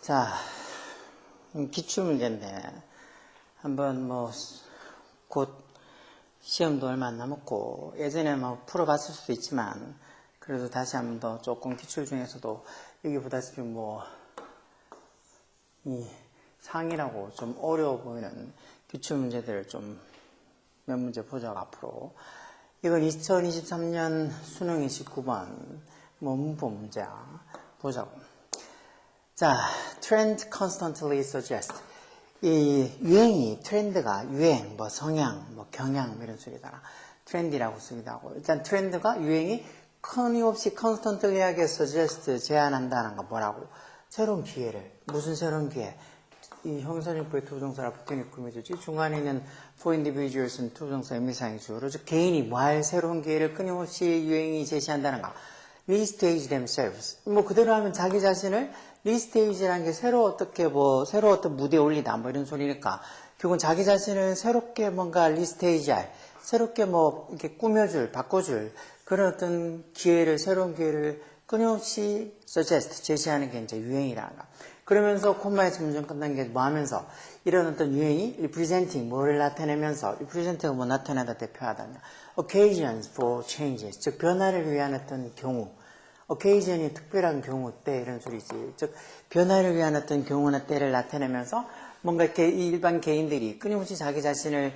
자, 기출문제인데 한번 곧 시험도 얼마 안 남았고 예전에 풀어봤을 수도 있지만 그래도 다시 한번 더 조금 기출 중에서도 여기 보다시피 이 상이라고 좀 어려워 보이는 기출문제들을 좀 몇 문제 보자고 앞으로. 이건 2023년 수능 29번 문법 문제야. 보자고. 자, trend constantly suggest. 이 유행이, 트렌드가 유행, 성향, 경향 이런 소리잖아. 트렌디라고 쓰기도 하고. 일단 트렌드가 유행이 끊임없이 constantly하게 suggest, 제안한다는 거 뭐라고? 새로운 기회를. 무슨 새로운 기회? 이 형사정보의 투부정사라 부팅이 꾸며주지. 중간에 있는 for individuals는 투부정사 의미상이죠. 그래서 개인이 할 새로운 기회를 끊임없이 유행이 제시한다는 거. restage themselves. 그대로 하면 자기 자신을 리스테이지라는 게 새로 어떤 무대에 올리다 이런 소리니까 결국은 자기 자신을 새롭게 뭔가 리스테이지할, 새롭게 이렇게 꾸며줄, 바꿔줄 그런 어떤 기회를, 새로운 기회를 끊임없이 suggest, 제시하는 게 이제 유행이라는 거. 그러면서 콤마에서 문장 끝난 게 하면서 이런 어떤 유행이 representing, 뭐를 나타내면서 represent가 나타내다 대표하다냐. occasions for changes, 즉 변화를 위한 어떤 경우. occasion이 특별한 경우 때 이런 소리지. 즉 변화를 위한 어떤 경우나 때를 나타내면서 뭔가 이렇게 일반 개인들이 자기 자신을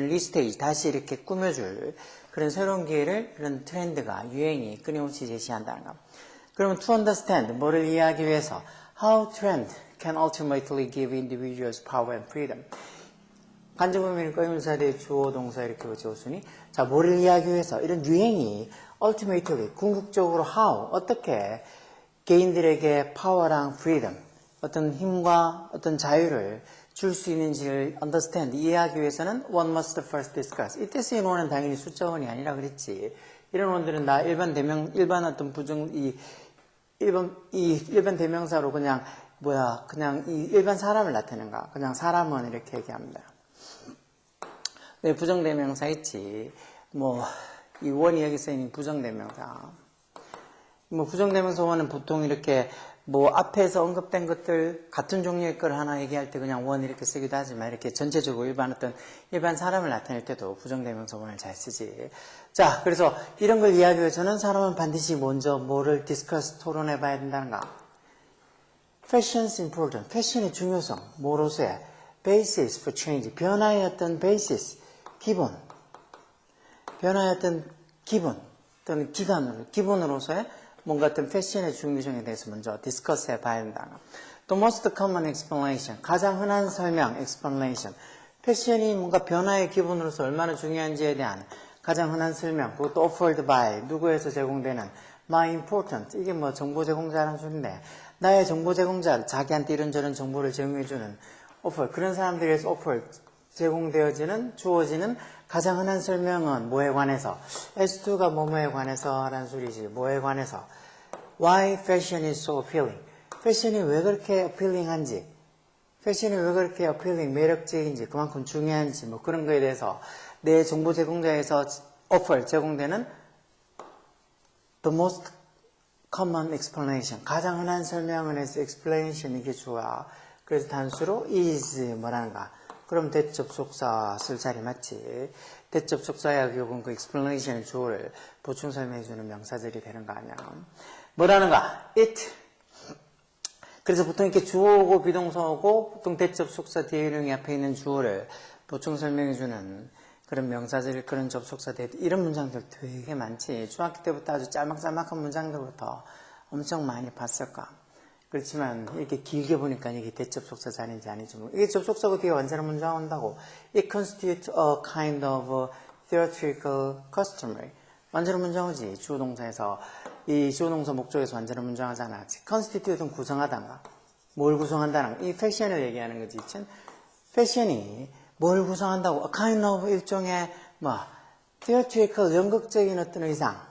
리스테이지 다시 이렇게 꾸며줄 그런 새로운 기회를 그런 트렌드가 유행이 끊임없이 제시한다는 거. 그러면 to understand 뭐를 이해하기 위해서 how trend can ultimately give individuals power and freedom. 간접의미는 꺼임사 대 주어 동사 이렇게 붙여오으니 자 뭐를 이해하기 위해서 이런 유행이 ultimately 궁극적으로 how 어떻게 개인들에게 파워랑 freedom 어떤 힘과 어떤 자유를 줄 수 있는지를 understand 이해하기 위해서는 one must first discuss. 이때 쓰인 원은 당연히 숫자원이 아니라 그랬지. 이런 원들은 일반 대명사로 그냥 이 일반 사람을 나타내는 거야. 그냥 사람은 이렇게 얘기합니다. 네, 부정대명사 있지. 이 원이 여기 쓰이는 부정대명사. 부정대명사 원은 보통 이렇게 앞에서 언급된 것들, 같은 종류의 걸 하나 얘기할 때 그냥 원 이렇게 쓰기도 하지만 이렇게 전체적으로 일반 사람을 나타낼 때도 부정대명사 원을 잘 쓰지. 자, 그래서 이런 걸 이해하기 위해서는 사람은 반드시 먼저 뭐를 discuss, 토론해 봐야 된다는가. Fashion's important. 패션의 중요성. 뭐로서의? Basis for change. 변화의 어떤 basis. 기본. 변화의 어떤 기본. 또는 기본으로서의 뭔가 어떤 패션의 중요성에 대해서 먼저 디스커스 해봐야 된다. 또 most common explanation, 가장 흔한 설명, explanation. 패션이 뭔가 변화의 기본으로서 얼마나 중요한지에 대한 가장 흔한 설명, 그것도 offered by, 누구에서 제공되는 my important, 이게 정보 제공자라는 소리인데 나의 정보 제공자, 자기한테 이런저런 정보를 제공해주는 offer, 그런 사람들에서 offer, 제공되어지는, 주어지는 가장 흔한 설명은 뭐에 관해서? S2가 뭐뭐에 관해서 라는 소리지. 뭐에 관해서? Why fashion is so appealing? 패션이 왜 그렇게 appealing한지, 패션이 왜 그렇게 appealing, 매력적인지, 그만큼 중요한지, 그런 거에 대해서 내 정보 제공자에서 offer, 제공되는 the most common explanation, 가장 흔한 설명은 해서 explanation, 이게 주어야. 그래서 단수로 is 뭐라는가? 그럼 대접속사 쓸 자리 맞지. 대접속사야 결국은 그 explanation 주어를 보충 설명해주는 명사들이 되는 거 아니야. 뭐라는가? it. 그래서 보통 이렇게 주어고 비동사고 보통 대접속사 뒤에 앞에 있는 주어를 보충 설명해주는 그런 명사들, 그런 접속사들, 이런 문장들 되게 많지. 중학교 때부터 아주 짤막짤막한 문장들부터 엄청 많이 봤을까. 그렇지만 이렇게 길게 보니까 이게 대접속사 자리인지 아닌지 모르겠어요. 이게 접속사고 뒤에 완전한 문장 온다고. It constitutes a kind of theatrical customary. 완전한 문장 오지. 주어동사에서 이 주어동사 목적에서 완전한 문장 하잖아. constitute는 구성하다가 뭘 구성한다는 이 패션을 얘기하는 거지. 패션이 뭘 구성한다고? A kind of 일종의 theatrical 연극적인 어떤 의상.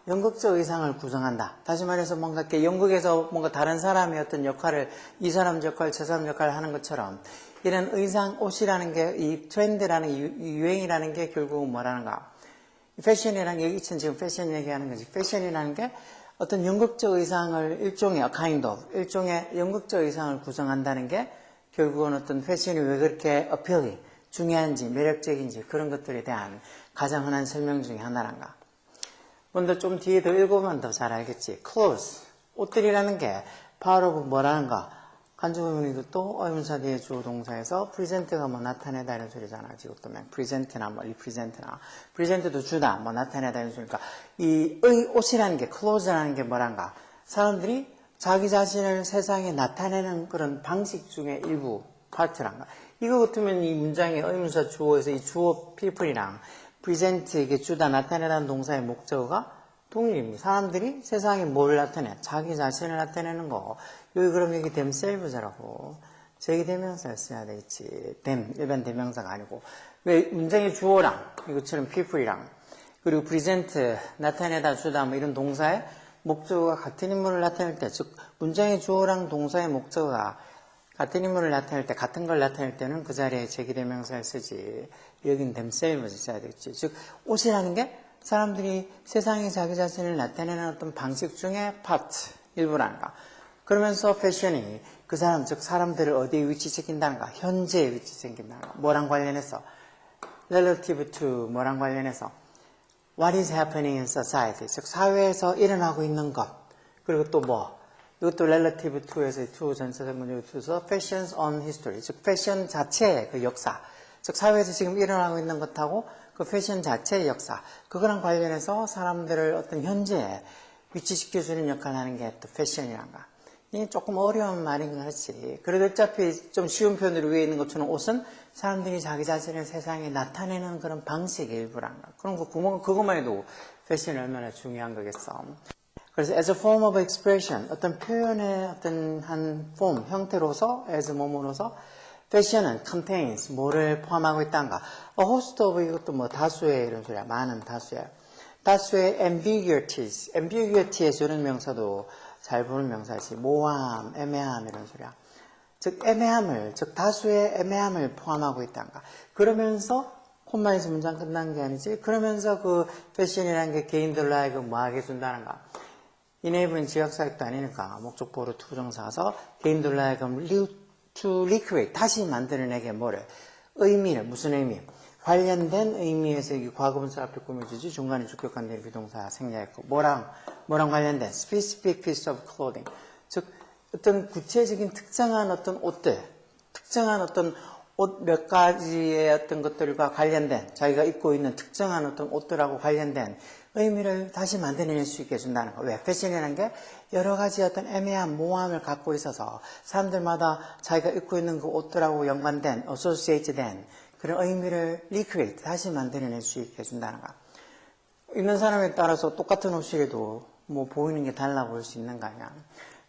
연극적 의상을 구성한다. 다시 말해서 뭔가 이렇게 연극에서 뭔가 다른 사람의 어떤 역할을 이 사람 역할, 저 사람 역할을 하는 것처럼 이런 의상, 옷이라는 게 이 트렌드라는 이 유행이라는 게 결국은 뭐라는가? 패션이라는 게 지금 패션 얘기하는 거지. 패션이라는 게 어떤 연극적 의상을 일종의 연극적 의상을 구성한다는 게 결국은 어떤 패션이 왜 그렇게 어필이 중요한지 매력적인지 그런 것들에 대한 가장 흔한 설명 중에 하나란가. 먼저 좀 뒤에 더 읽어보면 더 잘 알겠지. clothes, 옷들이라는 게 바로 뭐라는가. 간주부분이 또 의문사 뒤에 주어 동사에서 present가 뭐 나타내다 이런 소리잖아. 지금도 present나 뭐 represent나 present도 주다 뭐 나타내다 이런 소리니까 이 옷이라는 게 clothes라는 게 뭐란가. 사람들이 자기 자신을 세상에 나타내는 그런 방식 중에 일부 파트란가. 이거 같으면 이 문장의 의문사 주어에서 이 주어 people이랑 present 이게 주다 나타내라는 동사의 목적어가 동일입니다. 사람들이 세상에 뭘 나타내? 자기 자신을 나타내는 거. 여기 그럼 여기 themselves라고 제기대명사를 써야 되겠지. them, 일반 대명사가 아니고. 왜 문장의 주어랑 이것처럼 people이랑 그리고 present, 나타내다, 주다 뭐 이런 동사의 목적어가 같은 인물을 나타낼 때, 즉 문장의 주어랑 동사의 목적어가 같은 인물을 나타낼 때, 같은 걸 나타낼 때는 그 자리에 제기대명사를 쓰지. 여긴 themselves를 써야 되겠지. 즉 옷이라는 게 사람들이 세상에 자기 자신을 나타내는 어떤 방식 중에 파트, 일부란가. 그러면서 패션이 그 사람, 즉 사람들을 어디에 위치시킨다는가, 현재에 위치시킨다는가, 뭐랑 관련해서, relative to 뭐랑 관련해서, what is happening in society, 즉 사회에서 일어나고 있는 것, 그리고 또 뭐, 이것도 relative to에서 to 전체적 문제로 투서 fashions on history, 즉 패션 자체의 그 역사, 즉 사회에서 지금 일어나고 있는 것하고 그 패션 자체의 역사, 그거랑 관련해서 사람들을 어떤 현재에 위치시켜주는 역할을 하는 게 또 패션이란가. 이게 조금 어려운 말인 것 같지. 그래도 어차피 좀 쉬운 표현으로 위에 있는 것처럼 옷은 사람들이 자기 자신을 세상에 나타내는 그런 방식의 일부란가. 그럼 그것만 해도 패션이 얼마나 중요한 거겠어. 그래서 as a form of expression, 어떤 표현의 어떤 한 form, 형태로서, as 몸으로서 패션은 contains, 뭐를 포함하고 있단가. A host of 이것도 뭐 다수의 이런 소리야. 많은 다수야. 다수의 ambiguities, ambiguity에서 이런 명사도 잘 보는 명사지. 모호함, 애매함 이런 소리야. 즉 애매함을, 즉 다수의 애매함을 포함하고 있단가. 그러면서 콤마에서 문장 끝난 게 아니지. 그러면서 그 패션이라는 게 개인들로 하여금 뭐하게 해준다는가. enable은 지역사역도 아니니까 목적보로 투정사서 개인들로 하여금 to recreate, 다시 만들어내게 뭐를, 의미를, 무슨 의미, 관련된 의미에서 이 과거분사 앞에 꾸며주지 중간에 주격관된 비동사 생략했고 뭐랑 관련된 specific piece of clothing, 즉 어떤 구체적인 특정한 어떤 옷들, 특정한 어떤 옷 몇 가지의 어떤 것들과 관련된 자기가 입고 있는 특정한 어떤 옷들하고 관련된 의미를 다시 만들어낼 수 있게 해준다는 거. 왜? 패션이라는 게 여러 가지 어떤 애매한 모호함을 갖고 있어서 사람들마다 자기가 입고 있는 그 옷들하고 연관된, associate된 그런 의미를 recreate, 다시 만들어낼 수 있게 해준다는 거. 입는 사람에 따라서 똑같은 옷이라도 뭐 보이는 게 달라 보일 수 있는 거 아니야.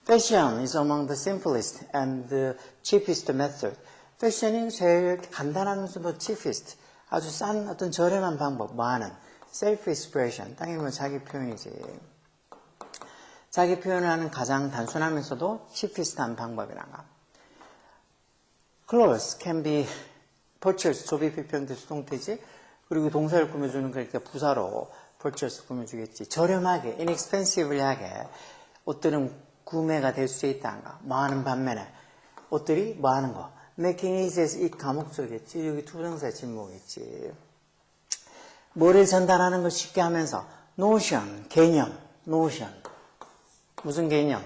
Fashion is among the simplest and the cheapest method. 패션이 제일 간단하면서도 cheapest, 아주 싼 어떤 저렴한 방법, 뭐하는 self-expression, 당연히 자기 표현이지. 자기 표현을 하는 가장 단순하면서도 cheapest한 방법이란가. Clothes can be purchased, 소비 비평대 수동태지. 그리고 동사를 꾸며주는 거니까 부사로 purchase 꾸며주겠지. 저렴하게, inexpensively하게 옷들은 구매가 될 수 있다는가. 뭐하는 반면에 옷들이 뭐하는 거. making easy에서 이 과목적이겠지. 여기 투정사의 진목이겠지. 뭐를 전달하는 걸 쉽게 하면서 notion, 개념, notion. 무슨 개념?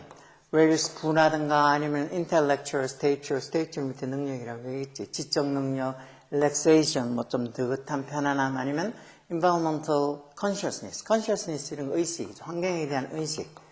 various 부라든가 아니면 intellectual, stature 밑에 능력이라고 얘기했지. 지적 능력, relaxation, 뭐 좀 느긋한 편안함 아니면 environmental consciousness 이런 의식이죠. 환경에 대한 의식.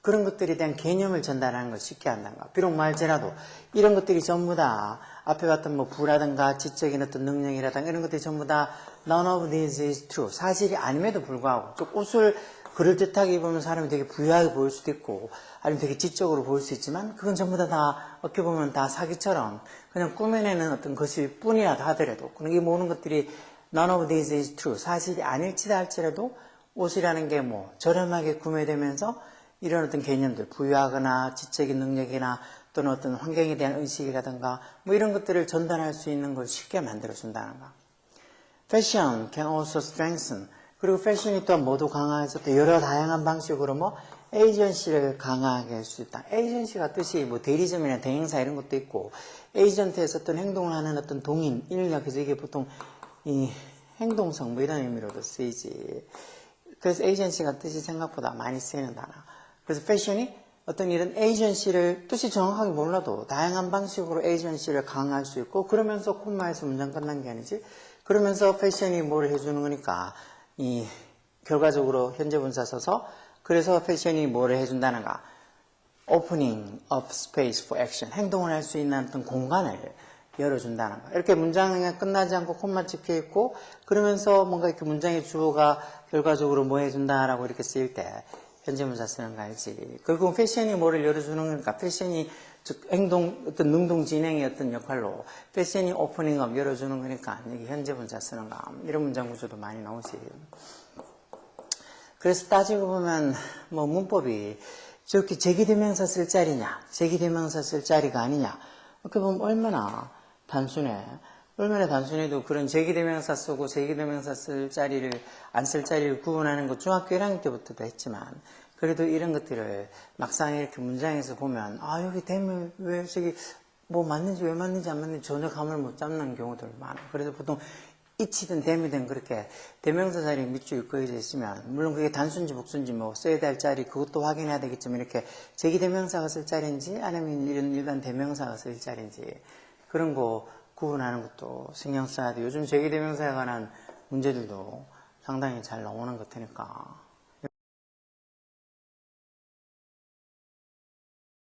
그런 것들에 대한 개념을 전달하는 걸 쉽게 한다는가. 비록 말지라도 이런 것들이 전부 다 앞에 봤던 뭐 부라든가 지적인 어떤 능력이라든가 이런 것들이 전부 다 none of this is true. 사실이 아님에도 불구하고 좀 옷을 그럴듯하게 입으면 사람이 되게 부유하게 보일 수도 있고 아니면 되게 지적으로 보일 수 있지만 그건 전부 다 어떻게 보면 다 사기처럼 그냥 꾸며내는 어떤 것일 뿐이라도 하더라도 이 모든 것들이 none of this is true. 사실이 아닐지다 할지라도 옷이라는 게 뭐 저렴하게 구매되면서 이런 어떤 개념들, 부유하거나 지적인 능력이나 또는 어떤 환경에 대한 의식이라든가 뭐 이런 것들을 전달할 수 있는 걸 쉽게 만들어준다는 거. Fashion can also strengthen. 그리고 패션이 또한 모두 강화해서 또 여러 다양한 방식으로 뭐 에이전시를 강하게 할 수 있다. 에이전시가 뜻이 뭐 대리점이나 대행사 이런 것도 있고, 에이전트에서 어떤 행동을 하는 어떤 동인, 인력에서 이게 보통 이 행동성 뭐 이런 의미로도 쓰이지. 그래서 에이전시가 뜻이 생각보다 많이 쓰이는 단어. 그래서 패션이 어떤 이런 에이전시를 뜻이 정확하게 몰라도 다양한 방식으로 에이전시를 강화할 수 있고, 그러면서 콤마에서 문장 끝난 게 아니지. 그러면서 패션이 뭘 해주는 거니까 이 결과적으로 현재 분사 써서 그래서 패션이 뭐를 해준다는가? Opening up space for action. 행동을 할 수 있는 어떤 공간을 열어준다는 거. 이렇게 문장이 끝나지 않고 콤마 찍혀 있고, 그러면서 뭔가 이렇게 문장의 주어가 결과적으로 뭐 해준다라고 이렇게 쓰일 때 현재 분사 쓰는 거 알지. 결국 패션이 뭐를 열어주는 거니까 패션이 즉 행동 어떤 능동 진행의 어떤 역할로 패션이 오프닝업 열어주는 거니까 여기 현재 분사 쓰는 거. 이런 문장 구조도 많이 나오지. 그래서 따지고 보면 뭐 문법이 저렇게 제기대명사 쓸 자리냐, 제기대명사 쓸 자리가 아니냐. 이렇게 보면 얼마나 단순해. 얼마나 단순해도 그런 제기대명사 쓰고 제기대명사 쓸 자리를 안 쓸 자리를 구분하는 거 중학교 1학년 때부터도 했지만, 그래도 이런 것들을 막상 이렇게 문장에서 보면 아 여기 대명 왜 저기 뭐 맞는지 왜 맞는지 안 맞는지 전혀 감을 못 잡는 경우들 많아. 그래서 보통 이치든 댐이든 그렇게 대명사 자리에 밑줄이 그어져 있으면, 물론 그게 단순지 복순지 뭐 써야 될 자리 그것도 확인해야 되겠지만, 이렇게 제기대명사가 쓸 자리인지 아니면 이런 일반 대명사가 쓸 자리인지 그런 거 구분하는 것도 신경 써야 돼. 요즘 제기대명사에 관한 문제들도 상당히 잘 나오는 것 같으니까